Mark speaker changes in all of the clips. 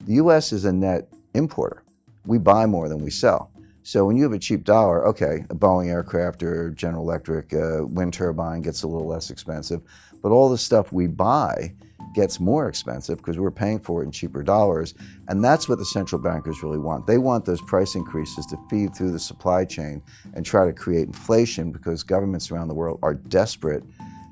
Speaker 1: The U.S. is a net importer. We buy more than we sell. So when you have a cheap dollar, okay, a Boeing aircraft or General Electric wind turbine gets a little less expensive, but all the stuff we buy gets more expensive because we're paying for it in cheaper dollars, and that's what the central bankers really want. They want those price increases to feed through the supply chain and try to create inflation because governments around the world are desperate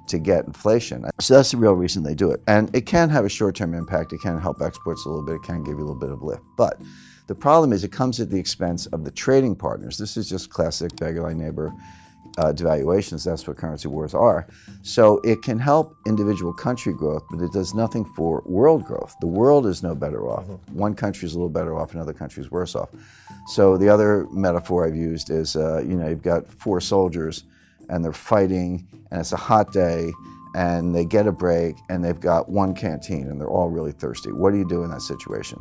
Speaker 1: to get inflation. So that's the real reason they do it. And it can have a short-term impact. It can help exports a little bit. It can give you a little bit of lift. But the problem is it comes at the expense of the trading partners. This is just classic beggar thy neighbor devaluations. That's what currency wars are. So it can help individual country growth, but it does nothing for world growth. The world is no better off. One country is a little better off, another country is worse off. So the other metaphor I've used is, you've got 4 soldiers and they're fighting and it's a hot day and they get a break and they've got one canteen and they're all really thirsty. What do you do in that situation?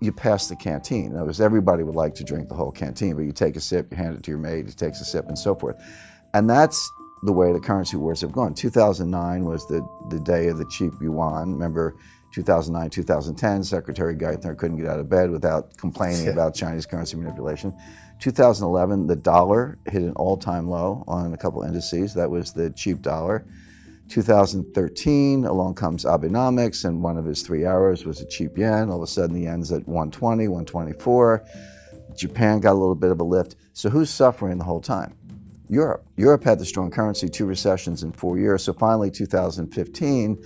Speaker 1: You pass the canteen. In other words, everybody would like to drink the whole canteen, but you take a sip, you hand it to your mate, he takes a sip, and so forth. And that's the way the currency wars have gone. 2009 was the day of the cheap yuan. Remember, 2009, 2010, Secretary Geithner couldn't get out of bed without complaining about Chinese currency manipulation. 2011, the dollar hit an all-time low on a couple indices. That was the cheap dollar. 2013, along comes Abenomics, and one of his 3 hours was a cheap yen. All of a sudden, the yen's at 120, 124. Japan got a little bit of a lift. So who's suffering the whole time? Europe. Europe had the strong currency, 2 recessions in 4 years. So finally, 2015,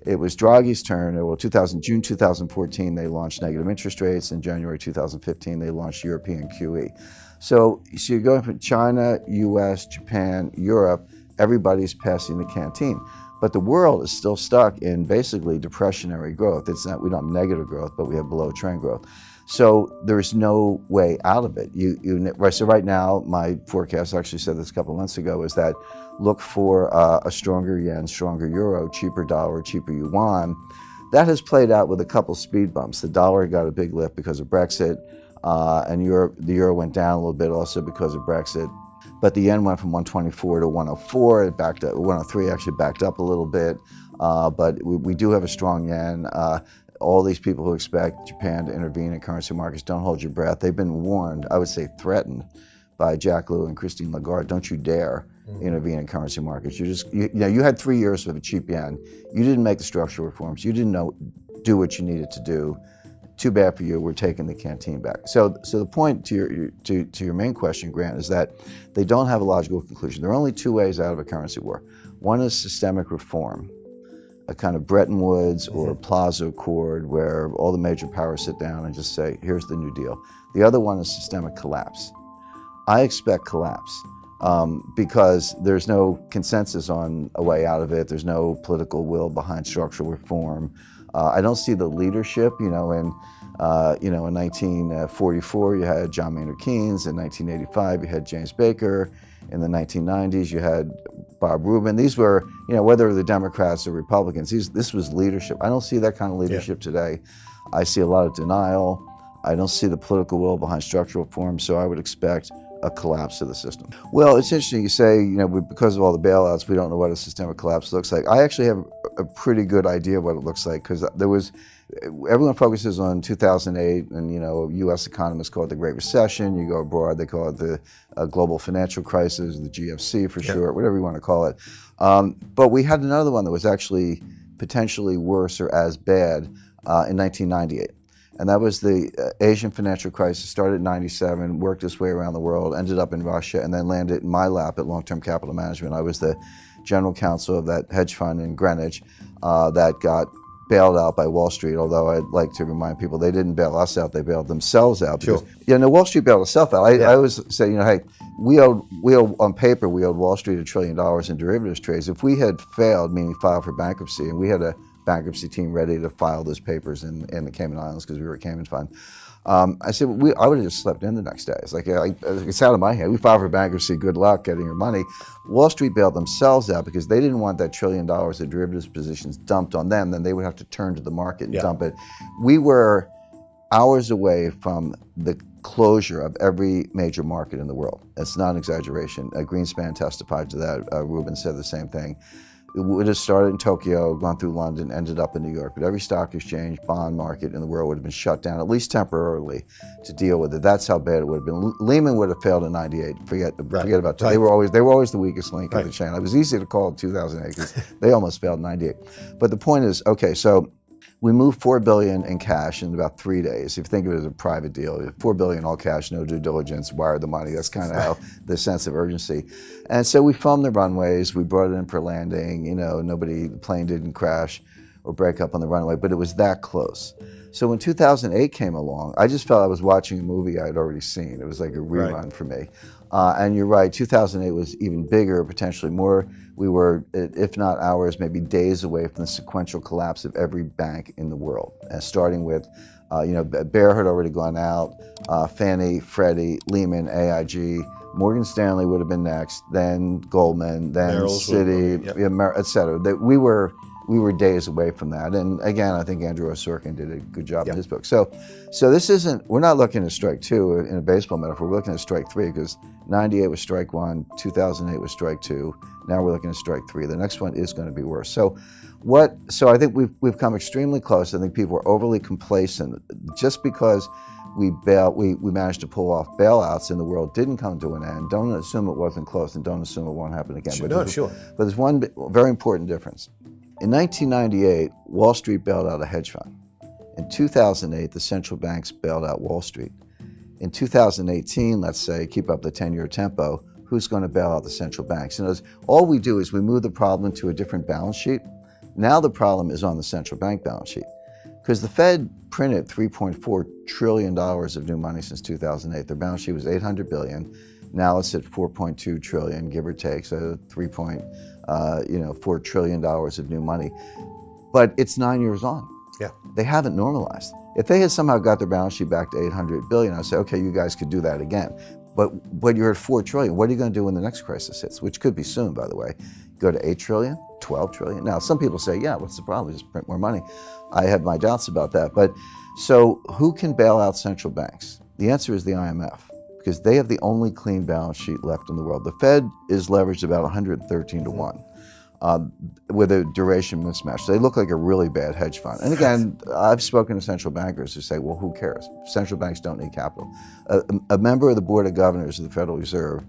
Speaker 1: it was Draghi's turn. Well, June 2014, they launched negative interest rates. In January 2015, they launched European QE. So you're going from China, US, Japan, Europe. Everybody's passing the canteen. But the world is still stuck in basically depressionary growth. It's not, we don't have negative growth, but we have below trend growth. So there's no way out of it. So right now, my forecast, I actually said this a couple of months ago, is that look for a stronger yen, stronger euro, cheaper dollar, cheaper yuan. That has played out with a couple speed bumps. The dollar got a big lift because of Brexit, and the euro went down a little bit also because of Brexit. But the yen went from 124 to 104. It backed up. 103 actually backed up a little bit. But we do have a strong yen. All these people who expect Japan to intervene in currency markets, don't hold your breath. They've been warned, I would say threatened, by Jack Lew and Christine Lagarde. Don't you dare intervene in currency markets. You had 3 years with a cheap yen. You didn't make the structural reforms. You didn't do what you needed to do. Too bad for you. We're taking the canteen back. So the point to your main question, Grant, is that they don't have a logical conclusion. There are only 2 ways out of a currency war. One is systemic reform, a kind of Bretton Woods or Plaza Accord where all the major powers sit down and just say, here's the New Deal. The other one is systemic collapse. I expect collapse because there's no consensus on a way out of it. There's no political will behind structural reform. I don't see the leadership. In 1944 you had John Maynard Keynes. In 1985 you had James Baker. In the 1990s you had Bob Rubin. These were, whether the Democrats or Republicans, this was leadership. I don't see that kind of leadership today. I see a lot of denial. I don't see the political will behind structural reform, so I would expect a collapse of the system. Well, it's interesting you say, because of all the bailouts, we don't know what a systemic collapse looks like. I actually have a pretty good idea of what it looks like, because everyone focuses on 2008, and U.S. economists call it the Great Recession. You go abroad, they call it the global financial crisis, the GFC for short, whatever you want to call it. But we had another one that was actually potentially worse or as bad in 1998. And that was the Asian financial crisis. Started in 97, worked its way around the world, ended up in Russia, and then landed in my lap at Long-Term Capital Management. I was the general counsel of that hedge fund in Greenwich that got bailed out by Wall Street, although I'd like to remind people they didn't bail us out, they bailed themselves out. Because, Wall Street bailed itself out. I always say, hey, we owed, on paper, we owed Wall Street $1 trillion in derivatives trades. If we had failed, meaning filed for bankruptcy, and we had a bankruptcy team ready to file those papers in the Cayman Islands because we were a Cayman fund. I said, I would have just slept in the next day. It's like, it's out of my head. We filed for bankruptcy, good luck getting your money. Wall Street bailed themselves out because they didn't want that $1 trillion of derivatives positions dumped on them. Then they would have to turn to the market and dump it. We were hours away from the closure of every major market in the world. It's not an exaggeration. Greenspan testified to that. Rubin said the same thing. It would have started in Tokyo, gone through London, ended up in New York. But every stock exchange, bond market in the world would have been shut down, at least temporarily, to deal with it. That's how bad it would have been. Lehman would have failed in '98. Forget about it. They were always the weakest link in the chain. It was easy to call in 2008 because they almost failed in '98. But the point is, okay, so we moved $4 billion in cash in about 3 days. If you think of it as a private deal, $4 billion all cash, no due diligence, wired the money. That's kind of how the sense of urgency. And so we filmed the runways. We brought it in for landing. The plane didn't crash or break up on the runway, but it was that close. So when 2008 came along, I just felt I was watching a movie I had already seen. It was like a rerun for me. And you're right, 2008 was even bigger, potentially more. We were, if not hours, maybe days away from the sequential collapse of every bank in the world. Starting with, Bear had already gone out, Fannie, Freddie, Lehman, AIG, Morgan Stanley would have been next, then Goldman, then Citi, et cetera. We were days away from that. And again, I think Andrew Sorkin did a good job in his book. So this isn't, we're not looking at strike two in a baseball metaphor, we're looking at strike three because 98 was strike one, 2008 was strike two, now we're looking at strike three. The next one is going to be worse. So I think we've come extremely close. I think people are overly complacent. Just because we managed to pull off bailouts in the world didn't come to an end. Don't assume it wasn't close and don't assume it won't happen again.
Speaker 2: Sure.
Speaker 1: But there's one very important difference. In 1998, Wall Street bailed out a hedge fund. In 2008, the central banks bailed out Wall Street. In 2018, let's say, keep up the 10-year tempo, who's going to bail out the central banks? All we do is we move the problem to a different balance sheet. Now the problem is on the central bank balance sheet. Because the Fed printed $3.4 trillion of new money since 2008. Their balance sheet was $800 billion. Now it's at $4.2 trillion, give or take, so $4 trillion of new money. But it's 9 years on.
Speaker 2: Yeah.
Speaker 1: They haven't normalized. If they had somehow got their balance sheet back to $800 billion, I'd say, okay, you guys could do that again. But you're at $4 trillion. What are you going to do when the next crisis hits, which could be soon, by the way? Go to $8 trillion, $12 trillion? Now, some people say, yeah, what's the problem? Just print more money. I have my doubts about that. But so who can bail out central banks? The answer is the IMF, because they have the only clean balance sheet left in the world. The Fed is leveraged about 113 to 1 with a duration mismatch. They look like a really bad hedge fund. And again, I've spoken to central bankers who say, well, who cares? Central banks don't need capital. A member of the Board of Governors of the Federal Reserve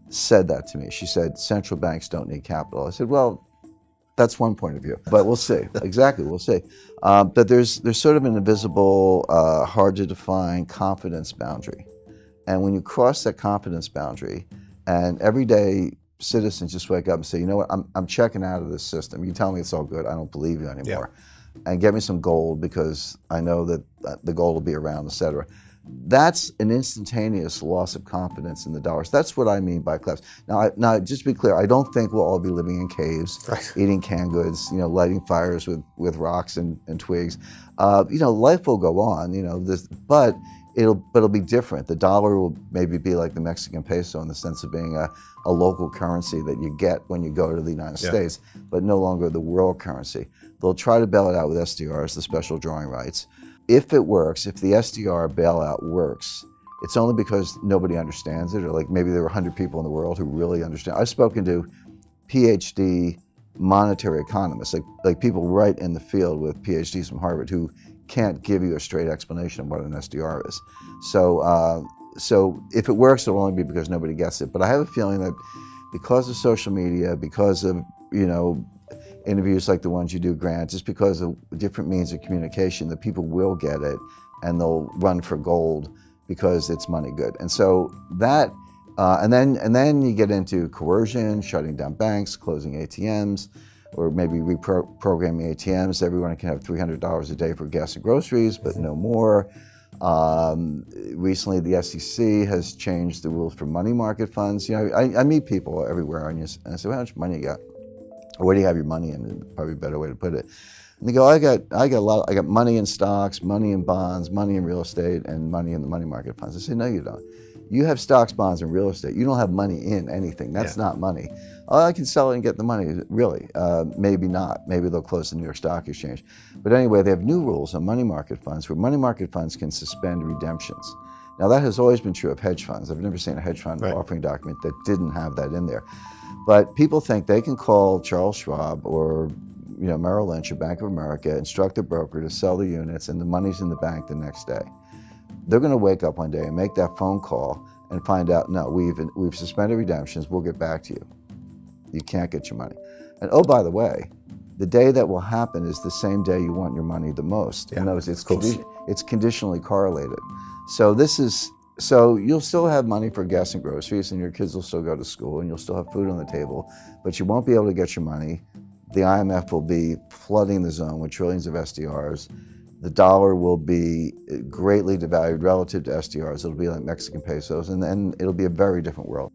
Speaker 1: said that to me. She said, central banks don't need capital. I said, well, that's one point of view, but we'll see. Exactly, we'll see. But there's sort of an invisible, hard to define confidence boundary. And when you cross that confidence boundary, and every day citizens just wake up and say, you know what, I'm checking out of this system. You tell me it's all good, I don't believe you anymore. And get me some gold because I know that the gold will be around, et cetera. That's an instantaneous loss of confidence in the dollars. That's what I mean by collapse. Now, just to be clear, I don't think we'll all be living in caves, eating canned goods, lighting fires with rocks and twigs. Life will go on, but it'll be different. The dollar will maybe be like the Mexican peso in the sense of being a local currency that you get when you go to the United States, but no longer the world currency. They'll try to bail it out with SDRs, the special drawing rights. If it works, if the SDR bailout works, it's only because nobody understands it, or like maybe there were 100 people in the world who really understand. I've spoken to PhD monetary economists, like people right in the field with PhDs from Harvard who can't give you a straight explanation of what an SDR is. So if it works, it'll only be because nobody gets it. But I have a feeling that because of social media, because of, interviews like the ones you do, Grant, just because of different means of communication, that people will get it and they'll run for gold because it's money good. And so that, and then you get into coercion, shutting down banks, closing ATMs, or maybe reprogramming ATMs. Everyone can have $300 a day for gas and groceries, but no more. Recently, the SEC has changed the rules for money market funds. I meet people everywhere, and I say, well, how much money you got? Or where do you have your money in? Probably a better way to put it. And they go, I got money in stocks, money in bonds, money in real estate, and money in the money market funds. I say, no, you don't. You have stocks, bonds, and real estate. You don't have money in anything. That's not money. Oh, I can sell it and get the money. Really? Maybe not. Maybe they'll close the New York Stock Exchange. But anyway, they have new rules on money market funds where money market funds can suspend redemptions. Now that has always been true of hedge funds. I've never seen a hedge fund
Speaker 2: Right.
Speaker 1: offering document that didn't have that in there. But people think they can call Charles Schwab or Merrill Lynch or Bank of America, instruct the broker to sell the units, and the money's in the bank the next day. They're going to wake up one day and make that phone call and find out, no, we've suspended redemptions, we'll get back to you. You can't get your money. And oh, by the way, the day that will happen is the same day you want your money the most.
Speaker 2: Yeah,
Speaker 1: In other words,
Speaker 2: course.
Speaker 1: it's conditionally correlated. So you'll still have money for gas and groceries, and your kids will still go to school, and you'll still have food on the table, but you won't be able to get your money. The IMF will be flooding the zone with trillions of SDRs. The dollar will be greatly devalued relative to SDRs. It'll be like Mexican pesos, and then it'll be a very different world.